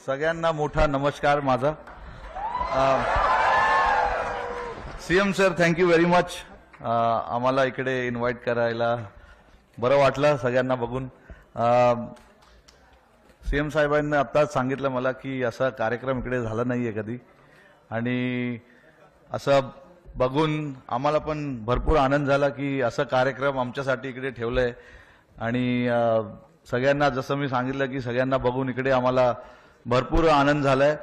सगळ्यांना मोठा नमस्कार माझा. CM sir, thank you very much. आम्हाला इकडे इन्व्हाइट करायला बरं वाटलं सगळ्यांना बघून. सीएम साहेबांनी आत्ताच सांगितलं मला की असा कार्यक्रम इकडे झाला नाहीये कधी, आणि असं बघून आम्हाला पण भरपूर आनंद झाला की असा कार्यक्रम आमच्यासाठी इकडे ठेवलाय. आणि सगळ्यांना जसं मी सांगितलं की सगळ्यांना बघून इकडे आम्हाला भरपूर आनंद झालाय.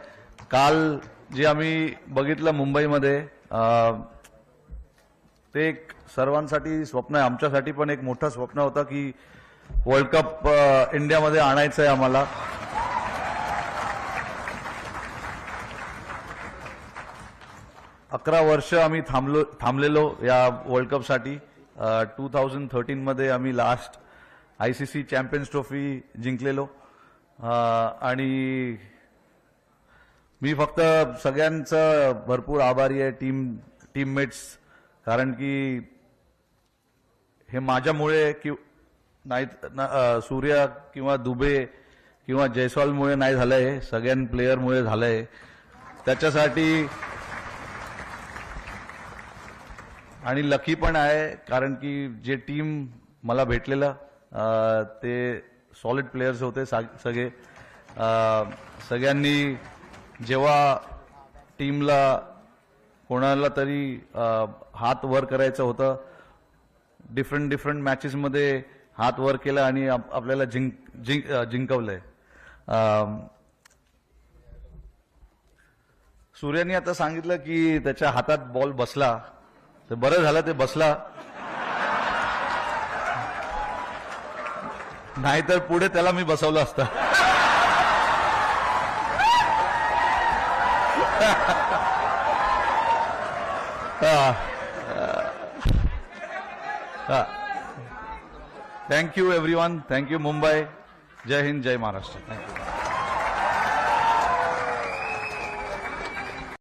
काल जे आम्ही बघितलं मुंबईमध्ये ते एक सर्वांसाठी स्वप्न आहे. आमच्यासाठी पण एक मोठं स्वप्न होतं की वर्ल्ड कप इंडियामध्ये आणायचं आहे आम्हाला. अकरा वर्ष आम्ही थांबलेलो या वर्ल्ड कपसाठी. 2013 मध्ये आम्ही लास्ट आयसीसी चॅम्पियन्स ट्रॉफी जिंकलेलो. आणि मी फक्त सगळ्यांचं भरपूर आभारी आहे, टीममेट्स, कारण की हे माझ्यामुळे की नाही, सूर्या किंवा दुबे किंवा जयस्वालमुळे नाही झालंय, सगळ्या प्लेयरमुळे झालंय. त्याच्यासाठी आणि लकी पण आहे, कारण की जे टीम मला भेटलेलं ते सॉलिड प्लेयर्स होते सगळे. सगळ्यांनी जेव्हा टीमला कोणाला तरी हात वर करायचं होतं, डिफरंट मॅचेसमध्ये हात वर केला आणि आपल्याला जिंकवलंय. सूर्याने आता सांगितलं की त्याच्या हातात बॉल बसला, तर बरं झालं ते बसला, नाहीतर पुढे त्याला मी बसवलं असतं. Thank you everyone. थँक्यू मुंबई. जय हिंद, जय महाराष्ट्र. थँक्यू.